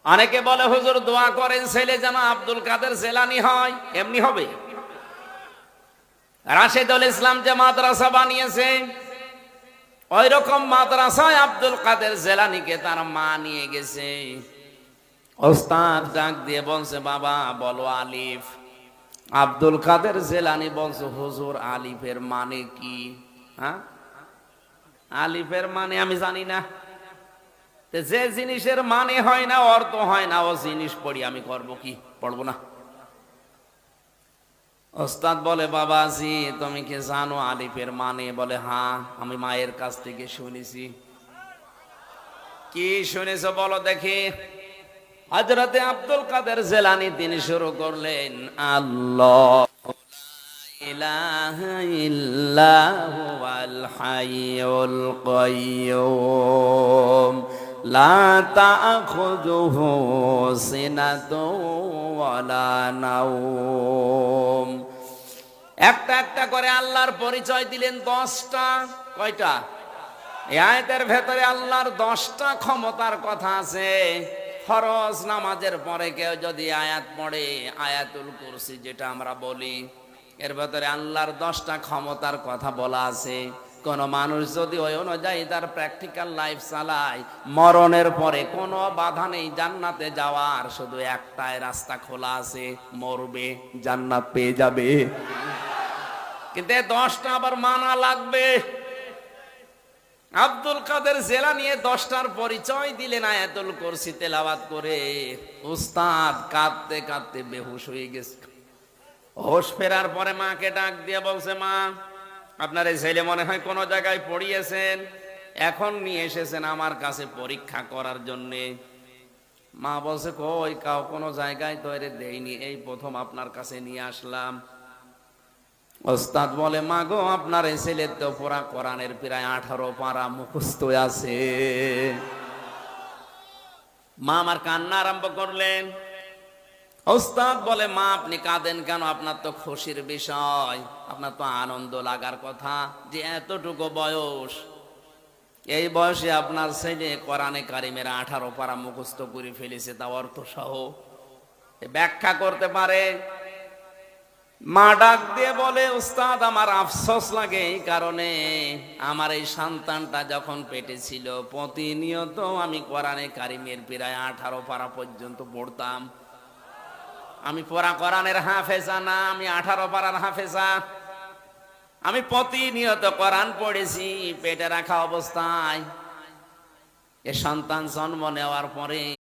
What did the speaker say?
অনেকে বলে হুজুর দোয়া করেন ছেলে যেন আব্দুল কাদের জেলানি হয়। এমনি হবে? রাশেদুল ইসলাম যে মাদ্রাসা বানিয়েছে, ওই রকম মাদ্রাসায় আব্দুল কাদের জেলানিকে তার মা নিয়ে গেছে। ওস্তাদ ডাক দিয়ে বলছে, বাবা বলো আলিফ। আব্দুল কাদের জেলানি বলছে, হুজুর আলিফের মানে কি? হ্যাঁ, আলিফের মানে আমি জানি না। যে জিনিসের মানে হয় না, অর্থ হয় না, ও জিনিস পড়ি আমি করব কি? পড়বো না। ওস্তাদ বলে, বাবাজি তুমি কি জানো আলিফের মানে? বলে, হ্যাঁ আমি মায়ের কাছ থেকে শুনেছি। কি শুনেছো বলো দেখি। হযরতে আব্দুল কাদের জেলানী তিনি শুরু করলেন, আল্লাহ ইলাহা ইল্লাহু আল হাইয়ুল কাইয়্যুম লা তাখুযুহু সিনাতুন ওয়ালা নাওম। একটা একটা করে আল্লাহর পরিচয় দিলেন 10টা। কয়টা? এই আয়াতের ভেতরে আল্লাহর 10টা ক্ষমতার কথা আছে। ফরজ নামাজের পরে কেউ যদি আয়াত পড়ে, আয়াতুল কুরসি যেটা আমরা বলি, এর ভেতরে আল্লাহর 10টা ক্ষমতার কথা বলা আছে। কোন মানুষ যদি ওই অনুযায়ী তার প্র্যাকটিক্যাল লাইফ চালায়, মরণের পরে কোনো বাধা নেই জান্নাতে যাওয়ার, শুধু একটাই রাস্তা খোলা আছে, মরবে জান্নাত পেয়ে যাবে। কিন্তু 10টা আবার মানা লাগবে। আব্দুল কাদের জেলানী 10টার পরিচয় দিলেন আয়াতুল কুরসি তেলাওয়াত করে। উস্তাদ কাঁদতে কাঁদতে বেহুশ হয়ে গেছে। হোশ ফেরার পরে মাকে ডাক দিয়ে বলছে, মা আপনার এই ছেলে মনে হয় কোনো জায়গায় পড়িয়েছেন, এখন নিয়ে এসেছেন আমার কাছে পরীক্ষা করার জন্যে। মা বলছে, কই কোনো জায়গায় তো এর দেইনি, এই প্রথম আপনার কাছে নিয়ে আসলাম। ওস্তাদ বলে, মা গো আপনার এই ছেলের তো পুরা কোরআনের প্রায় 18 পারা মুখস্থ আছে। মা আমার কান্না আরম্ভ করলেন। ওস্তাদ বলে, মা আপনি কাঁদেন কেন? আপনার তো খুশির বিষয়, আপনার তো আনন্দ লাগার কথা যে এতটুকু বয়স, এই বয়সে আপনার ছেলে কোরআনে কারিমের 18 পারা মুখস্থ করে ফেলেছে, তা অর্থ সহ ব্যাখ্যা করতে পারে। মা ডাক দিয়ে বলে, উস্তাদ আমার আফসোস লাগে এই কারণে, আমার এই সন্তানটা যখন পেটে ছিল প্রতিনিয়ত আমি কোরআনে কারিমের প্রায় 18 পারা পর্যন্ত পড়তাম। আমি পড়া কোরআনের হাফেজা না, আমি 18 পারার হাফেজা। আমি প্রতিনিয়ত কোরআন পড়েছি পেটে রাখা অবস্থায়। এ সন্তান জন্ম নেওয়ার পরে